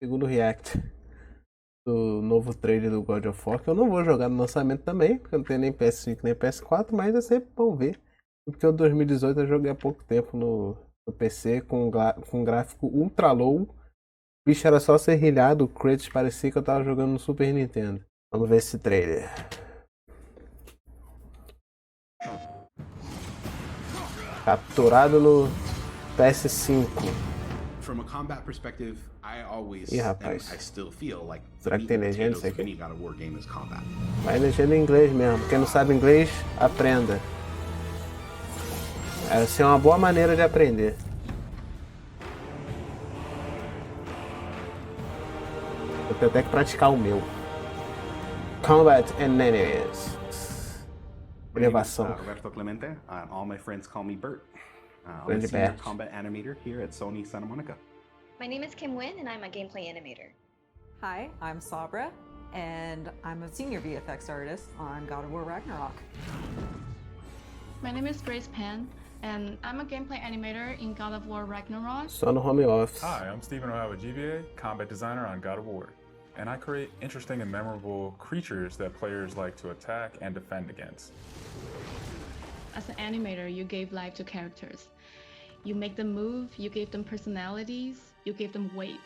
segundo react do novo trailer do God of War, que eu não vou jogar no lançamento também, porque eu não tenho nem PS5 nem PS4, mas é sempre bom ver. Porque o 2018 eu joguei há pouco tempo no PC com gráfico ultra low. O bicho era só serrilhado, o Kratos parecia que eu tava jogando no Super Nintendo. Vamos ver esse trailer. Capturado no PS5. From a combat perspective, I always Ih, and rapaz. I still feel like Será que tem legenda isso aqui? any God of War game is combat. Vai legenda em inglês mesmo. Quem não sabe inglês, aprenda. Essa é uma boa maneira de aprender. Eu tenho até que praticar o meu. Combate and enemies. Elevação. Roberto Clemente. All my friends call me Bert. I'm a Grande senior Bert. combat animator here at Sony Santa Monica. My name is Kim Wynn, and I'm a gameplay animator. Hi, I'm Sabra, and I'm a senior VFX artist on God of War Ragnarok. My name is Grace Pan, and I'm a gameplay animator in God of War Ragnarok. Só no home office. Hi, I'm Stephen O'Hara with GBA, combat designer on God of War, and I create interesting and memorable creatures that players like to attack and defend against. As an animator, you gave life to characters. You make them move, you give them personalities, you give them weight.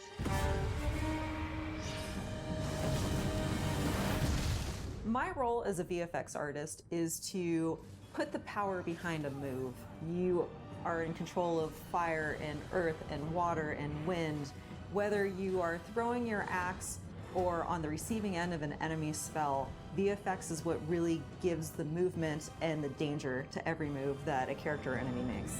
My role as a VFX artist is to put the power behind a move. You are in control of fire and earth and water and wind. Whether you are throwing your axe or on the receiving end of an enemy spell, VFX is what really gives the movement and the danger to every move that a character or enemy makes.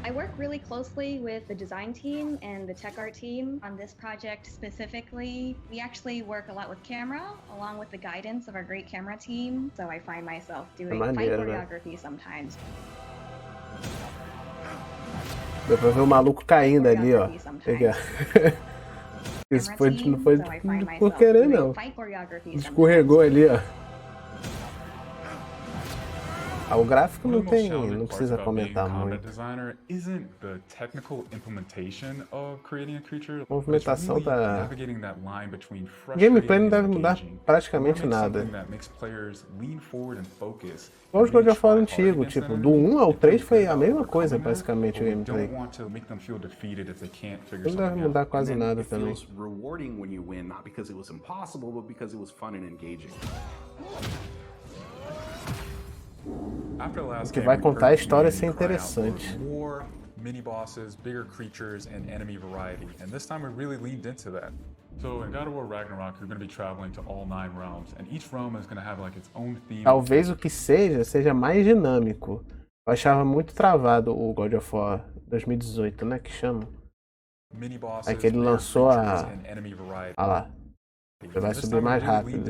I work really closely with the design team and the tech art team on this project specifically. We actually work a lot with camera, along with the guidance of our great camera team. So I find myself doing fight choreography sometimes. Deu pra ver o maluco caindo ali, ó. Isso não foi por querer, não. Escorregou ali, ó. O gráfico não tem, não precisa comentar muito. A movimentação tá... Gameplay não deve mudar praticamente nada. Igual os God of War antigo, tipo, do 1 ao 3 foi a mesma coisa, basicamente, o gameplay. Não deve mudar quase nada também. O que vai contar a história ser interessante. Mini bosses, bigger creatures, and enemy variety, and this time we really leaned into that. So in God of War Ragnarok, you're going to be traveling to all 9 realms, and each realm is going to have like its own theme. Talvez o que seja mais dinâmico. Eu achava muito travado o God of War 2018, né, que chama. É que ele lançou a... Ah lá. Você vai subir mais rápido.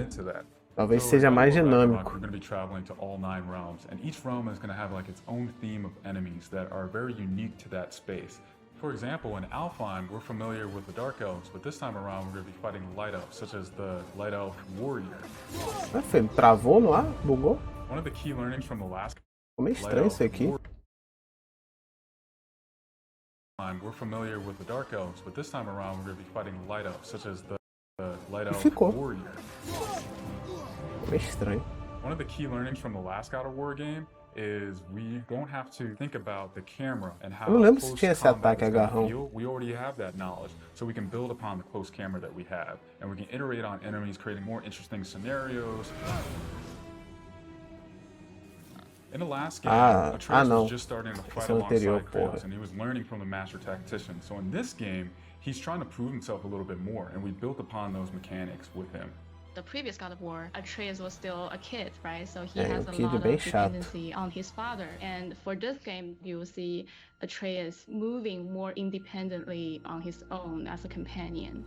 Talvez seja mais dinâmico. We're going to be traveling to all 9 realms, and each realm is going to have like its own theme of enemies that are very unique to that space. For example, in Alfheim, we're familiar with the Dark Elves, but this time around we're going to be fighting Light Elves, such as the Light Elf Warrior. Ah, filho, travou no ar? Bugou? One of the key learnings from the last... Ficou meio estranho isso aqui. We're familiar with the Dark Elves, but this time around we're going to be fighting Light Elves, such as the Light Elf Warrior. Meio estranho. One of the key learnings from the last God of War game is we don't have to think about the camera and how Eu não lembro se tinha esse ataque agarrão. We already have that knowledge, so we can build upon the close camera that we have, and we can iterate on enemies, creating more interesting scenarios. In the last game, Atreus was just starting to fight alongside Kratos, and he was learning from the master tactician. So in this game, he's trying to prove himself a little bit more, and we built upon those mechanics with him. The previous God of War, Atreus was still a kid, right? So he has a lot of dependency on his father. And for this game, you will see Atreus moving more independently on his own as a companion.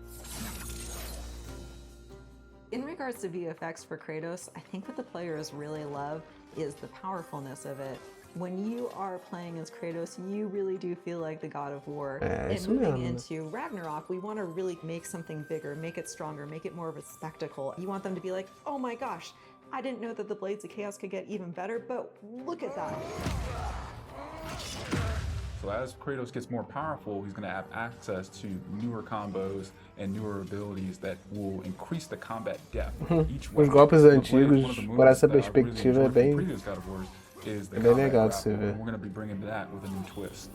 In regards to VFX for Kratos, I think what the players really love is the powerfulness of it. When you are playing as Kratos, you really do feel like the God of War. And moving into Ragnarok, we want to really make something bigger, make it stronger, make it more of a spectacle. You want them to be like, oh my gosh, I didn't know that the Blades of Chaos could get even better, but look at that. So as Kratos gets more powerful, he's going to have access to newer combos and newer abilities that will increase the combat depth of each Os weapon. golpes One antigos, of the por moves essa that I really perspectiva, é enjoyed from bem, previous God of Wars is the é bem combat legal de se grapple, ver. and we're going to be bringing that with a new twist.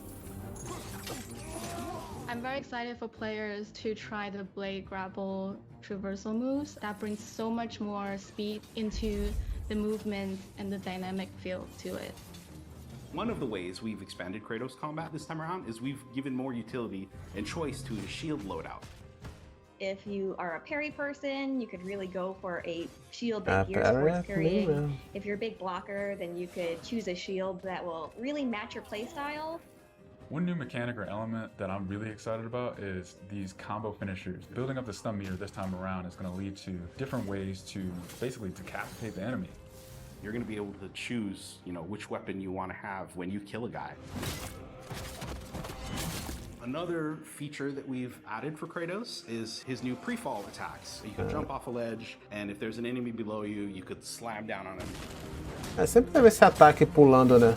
I'm very excited for players to try the blade grapple traversal moves. That brings so much more speed into the movement and the dynamic feel to it. One of the ways we've expanded Kratos combat this time around is we've given more utility and choice to the shield loadout. If you are a parry person, you could really go for a shield that gears parry towards é comigo parrying. mesmo. If you're a big blocker, then you could choose a shield that will really match your playstyle. One new mechanic or element that I'm really excited about is these combo finishers. Building up the stun meter this time around is going to lead to different ways to basically decapitate the enemy. You're going to be able to choose, which weapon you want to have when you kill a guy. Another feature that we've added for Kratos is his new pre-fall attacks. You can jump off a ledge, and if there's an enemy below you, you could slam down on him. Sempre teve esse ataque pulando, né?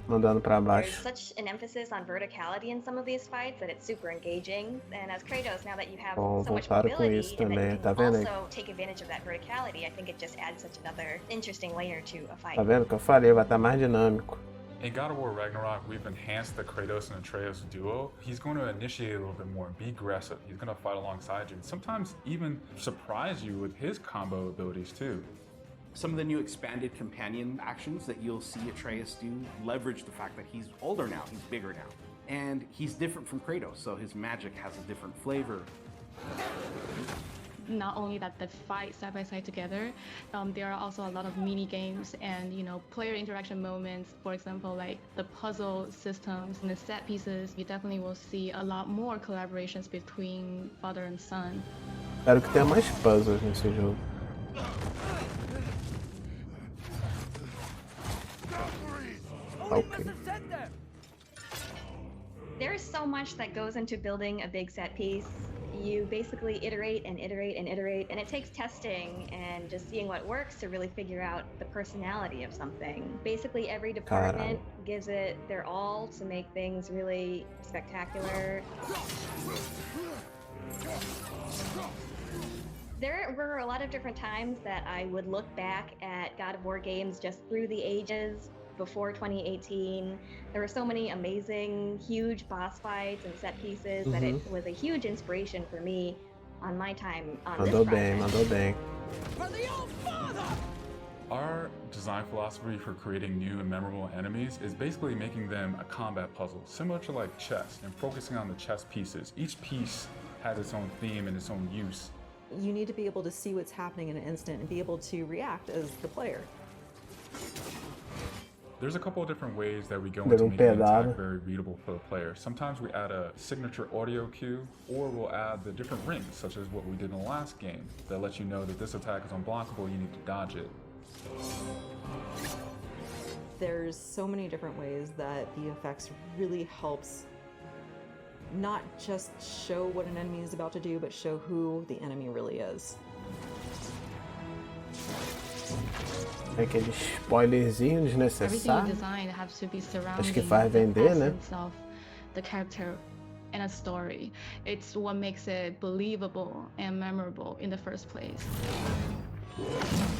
Mandando pra There's baixo. such an emphasis on verticality in some of these fights that it's super engaging. And as Kratos, now that you have Bom, so much voltaram com mobility isso and that também, you tá can vendo aí? also take advantage of that verticality, I think it just adds such another interesting layer to a fight. Tá vendo o que eu falei? Vai estar mais dinâmico. In God of War Ragnarok, we've enhanced the Kratos and Atreus duo. He's going to initiate a little bit more, be aggressive. He's going to fight alongside you, and sometimes even surprise you with his combo abilities too. Some of the new expanded companion actions that you'll see Atreus do leverage the fact that he's older now, he's bigger now. And he's different from Kratos, so his magic has a different flavor. Not only that they fight side by side together, there are also a lot of mini games and player interaction moments. For example, like the puzzle systems and the set pieces. You definitely will see a lot more collaborations between father and son. Espero que tenha mais puzzles nesse jogo. Okay. There's so much that goes into building a big set piece. You basically iterate and iterate and iterate, and it takes testing and just seeing what works to really figure out the personality of something. Basically, every department gives it their all to make things really spectacular. There were a lot of different times that I would look back at God of War games just through the ages. Before 2018, there were so many amazing, huge boss fights and set pieces that it was a huge inspiration for me on my time on this project. Mandou bem. Our design philosophy for creating new and memorable enemies is basically making them a combat puzzle, similar to like chess, and focusing on the chess pieces. Each piece has its own theme and its own use. You need to be able to see what's happening in an instant and be able to react as the player. There's a couple of different ways that we go into making an attack very readable for the player. Sometimes we add a signature audio cue, or we'll add the different rings, such as what we did in the last game, that lets you know that this attack is unblockable, you need to dodge it. There's so many different ways that VFX really helps not just show what an enemy is about to do, but show who the enemy really is. Aquele spoilerzinho Everything you desnecessário. design has to be surrounding Acho que faz vender, né? essence of the character and a story. It's what makes it believable and memorable in the first place.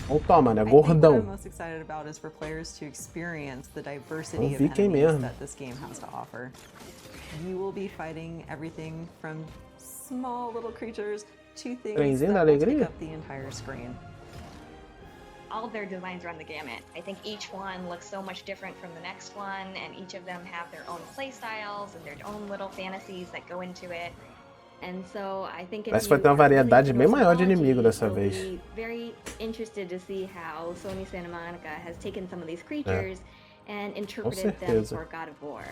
Ou toma, né? I think what I'm Gordão. most excited about is for players to experience the diversity of Fiquem enemies mesmo. that this game has to offer. You will be fighting everything from small little creatures to things Trenzinho da that will take alegria. up the entire screen. All of their designs run the gamut. I think each one looks so much different from the next one, and each of them have their own play styles and their own little fantasies that go into it. And so I think Parece que vai ter uma variedade bem maior de inimigo dessa vez. Be very interested to see how Sony Santa Monica has taken some of these creatures and interpreted them certeza. for God of War.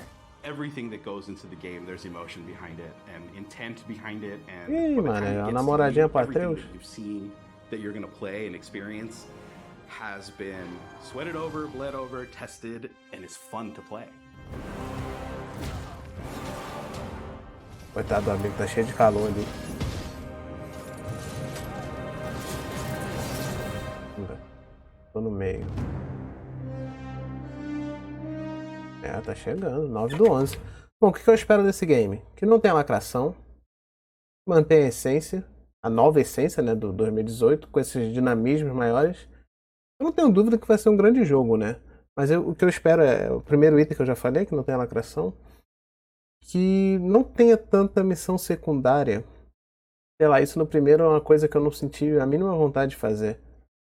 Everything that goes into the game, there's emotion behind it and intent behind it, and Ih, by the time mano, it a gets to namoradinha you, pro everything Atreus. that you've seen that you're going to play and experience has been sweated over, bled over, tested, and is fun to play. Coitado do amigo, tá cheio de calor ali. Tô no meio. É, tá chegando. 9/11. Bom, o que eu espero desse game? Que não tenha lacração, mantenha a essência, a nova essência, né, do 2018, com esses dinamismos maiores. Eu não tenho dúvida que vai ser um grande jogo, né? Mas o que eu espero é o primeiro item que eu já falei, que não tenha lacração, que não tenha tanta missão secundária. Sei lá, isso no primeiro é uma coisa que eu não senti a mínima vontade de fazer.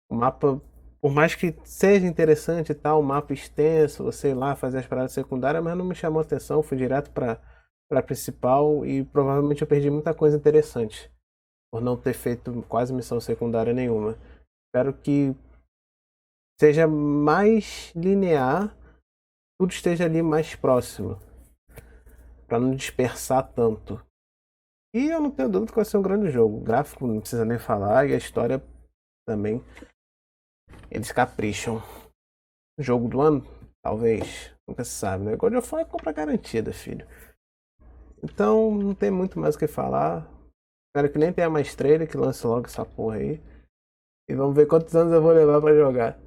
O mapa, por mais que seja interessante e tal, o mapa extenso, sei lá, fazer as paradas secundárias, mas não me chamou atenção, fui direto pra principal e provavelmente eu perdi muita coisa interessante por não ter feito quase missão secundária nenhuma. Espero que seja mais linear, tudo esteja ali mais próximo, pra não dispersar tanto. E eu não tenho dúvida que vai ser um grande jogo. O gráfico não precisa nem falar e a história também. Eles capricham. Jogo do ano? Talvez. Nunca se sabe, né? God of War é compra garantida, filho. Então, não tem muito mais o que falar. Espero que nem tenha mais trailer, que lance logo essa porra aí. E vamos ver quantos anos eu vou levar pra jogar.